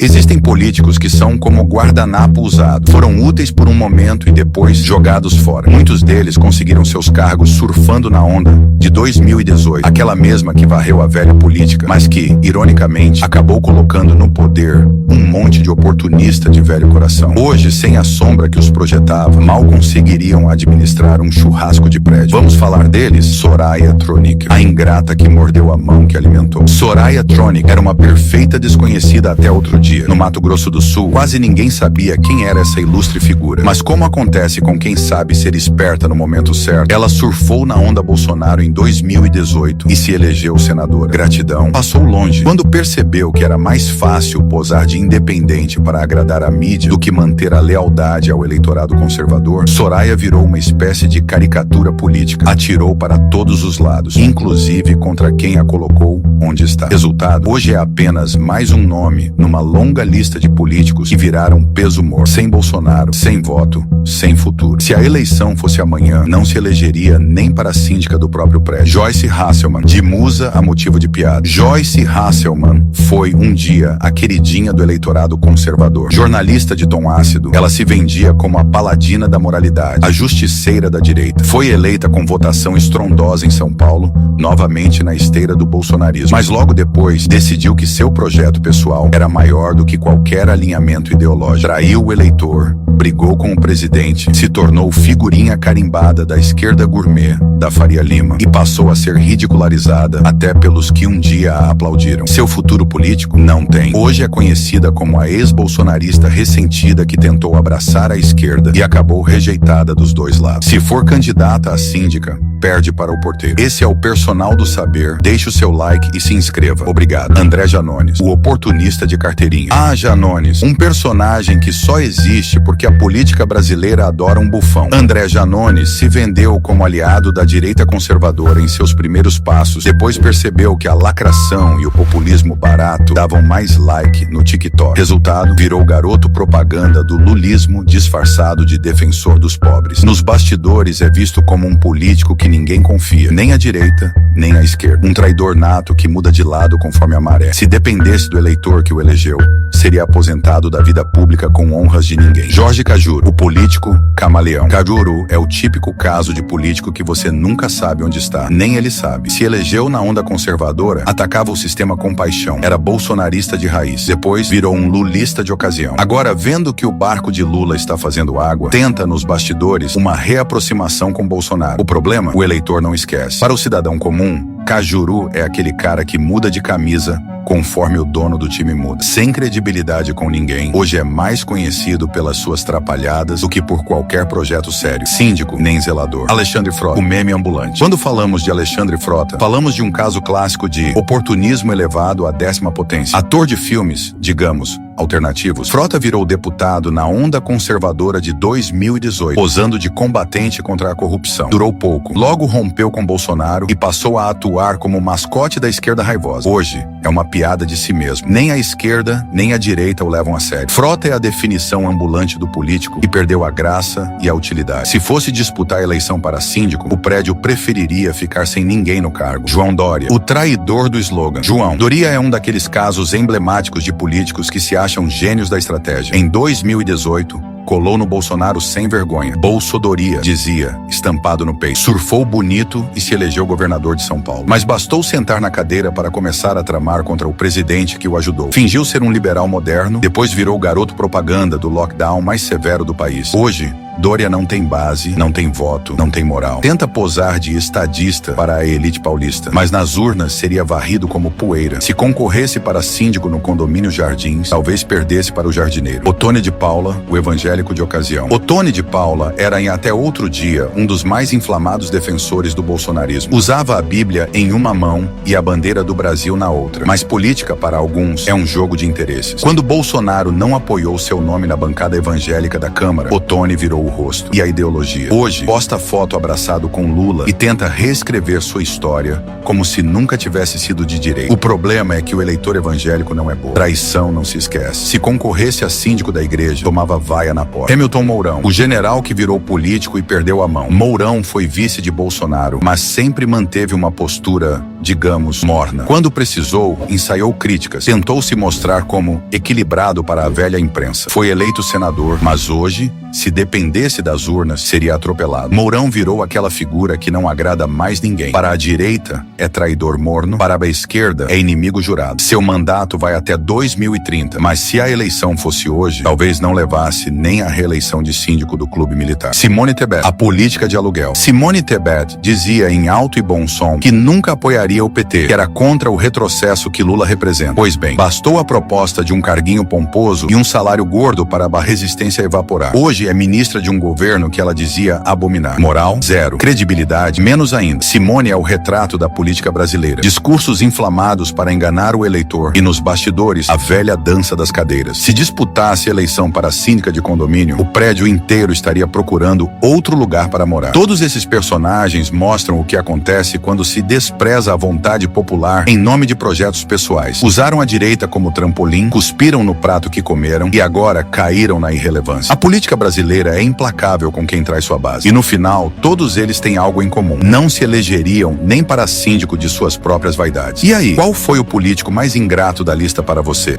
Existem políticos que são como guardanapo usado. Foram úteis por um momento e depois jogados fora. Muitos deles conseguiram seus cargos surfando na onda de 2018. Aquela mesma que varreu a velha política, mas que, ironicamente, acabou colocando no poder um monte de oportunista de velho coração. Hoje, sem a sombra que os projetava, mal conseguiriam administrar um churrasco de prédio. Vamos falar deles? Soraya Tronic, a ingrata que mordeu a mão que alimentou. Soraya Tronic era uma perfeita desconhecida até outro dia. No Mato Grosso do Sul, quase ninguém sabia quem era essa ilustre figura. Mas como acontece com quem sabe ser esperta no momento certo, ela surfou na onda Bolsonaro em 2018 e se elegeu senadora. Gratidão. Passou longe. Quando percebeu que era mais fácil posar de independente para agradar a mídia do que manter a lealdade ao eleitorado conservador, Soraya virou uma espécie de caricatura política. Atirou para todos os lados, inclusive contra quem a colocou onde está. Resultado, hoje é apenas mais um nome numa longa lista de políticos que viraram peso morto. Sem Bolsonaro, sem voto, sem futuro. Se a eleição fosse amanhã, não se elegeria nem para a síndica do próprio prédio. Joyce Hasselman, de musa a motivo de piada. Joyce Hasselman foi um dia a queridinha do eleitorado conservador. Jornalista de tom ácido, ela se vendia como a paladina da moralidade, a justiceira da direita. Foi eleita com votação estrondosa em São Paulo, novamente na esteira do bolsonarismo. Mas logo depois, decidiu que seu projeto pessoal era maior do que qualquer alinhamento ideológico. Traiu o eleitor, brigou com o presidente, se tornou figurinha carimbada da esquerda gourmet da Faria Lima e passou a ser ridicularizada até pelos que um dia a aplaudiram. Seu futuro político não tem. Hoje é conhecida como a ex-bolsonarista ressentida que tentou abraçar a esquerda e acabou rejeitada dos dois lados. Se for candidata a síndica, perde para o porteiro. Esse é o Personal do Saber. Deixe o seu like e se inscreva. Obrigado. André Janones, o oportunista de carteirinha. Ah, Janones, um personagem que só existe porque a política brasileira adora um bufão. André Janones se vendeu como aliado da direita conservadora em seus primeiros passos, depois percebeu que a lacração e o populismo barato davam mais like no TikTok. Resultado, virou garoto propaganda do lulismo disfarçado de defensor dos pobres. Nos bastidores é visto como um político que ninguém confia, nem à direita, nem à esquerda. Um traidor nato que muda de lado conforme a maré. Se dependesse do eleitor que o elegeu, seria aposentado da vida pública com honras de ninguém. Jorge Cajuru, o político camaleão. Cajuru é o típico caso de político que você nunca sabe onde está, nem ele sabe. Se elegeu na onda conservadora, atacava o sistema com paixão. Era bolsonarista de raiz. Depois virou um lulista de ocasião. Agora, vendo que o barco de Lula está fazendo água, tenta nos bastidores uma reaproximação com Bolsonaro. O problema? O eleitor não esquece. Para o cidadão comum, Cajuru é aquele cara que muda de camisa conforme o dono do time muda. Sem credibilidade com ninguém, hoje é mais conhecido pelas suas trapalhadas do que por qualquer projeto sério. Síndico, nem zelador. Alexandre Frota, o meme ambulante. Quando falamos de Alexandre Frota, falamos de um caso clássico de oportunismo elevado à 10ª potência. Ator de filmes, digamos, alternativos, Frota virou deputado na onda conservadora de 2018, posando de combatente contra a corrupção. Durou pouco. Logo rompeu com Bolsonaro e passou a atuar como mascote da esquerda raivosa. Hoje, é uma piada de si mesmo. Nem a esquerda, nem a direita o levam a sério. Frota é a definição ambulante do político que perdeu a graça e a utilidade. Se fosse disputar a eleição para síndico, o prédio preferiria ficar sem ninguém no cargo. João Dória, o traidor do slogan. João Dória é um daqueles casos emblemáticos de políticos que se acham gênios da estratégia. Em 2018, colou no Bolsonaro sem vergonha. Bolsodoria, dizia, estampado no peito. Surfou bonito e se elegeu governador de São Paulo. Mas bastou sentar na cadeira para começar a tramar contra o presidente que o ajudou. Fingiu ser um liberal moderno, depois virou garoto propaganda do lockdown mais severo do país. Hoje, Dória não tem base, não tem voto, não tem moral. Tenta posar de estadista para a elite paulista, mas nas urnas seria varrido como poeira. Se concorresse para síndico no condomínio Jardins, talvez perdesse para o jardineiro. Ottoni de Paula, o evangélico de ocasião. Ottoni de Paula era em até outro dia um dos mais inflamados defensores do bolsonarismo. Usava a Bíblia em uma mão e a bandeira do Brasil na outra. Mas política, para alguns, é um jogo de interesses. Quando Bolsonaro não apoiou seu nome na bancada evangélica da Câmara, Ottoni virou o rosto e a ideologia. Hoje, posta foto abraçado com Lula e tenta reescrever sua história como se nunca tivesse sido de direita. O problema é que o eleitor evangélico não é bobo. Traição não se esquece. Se concorresse a síndico da igreja, tomava vaia na porta. Hamilton Mourão, o general que virou político e perdeu a mão. Mourão foi vice de Bolsonaro, mas sempre manteve uma postura, digamos, morna. Quando precisou, ensaiou críticas. Tentou se mostrar como equilibrado para a velha imprensa. Foi eleito senador, mas hoje, se dependesse das urnas, seria atropelado. Mourão virou aquela figura que não agrada mais ninguém. Para a direita, é traidor morno. Para a esquerda, é inimigo jurado. Seu mandato vai até 2030, mas se a eleição fosse hoje, talvez não levasse nem a reeleição de síndico do clube militar. Simone Tebet, a política de aluguel. Simone Tebet dizia em alto e bom som que nunca apoiaria o PT, que era contra o retrocesso que Lula representa. Pois bem, bastou a proposta de um carguinho pomposo e um salário gordo para a resistência evaporar. Hoje é ministra de um governo que ela dizia abominar. Moral, zero. Credibilidade, menos ainda. Simone é o retrato da política brasileira. Discursos inflamados para enganar o eleitor e nos bastidores, a velha dança das cadeiras. Se disputasse a eleição para a síndica de condomínio, o prédio inteiro estaria procurando outro lugar para morar. Todos esses personagens mostram o que acontece quando se despreza a vontade popular em nome de projetos pessoais. Usaram a direita como trampolim, cuspiram no prato que comeram e agora caíram na irrelevância. A política brasileira é implacável com quem traz sua base. E no final, todos eles têm algo em comum. Não se elegeriam nem para síndico de suas próprias vaidades. E aí, qual foi o político mais ingrato da lista para você?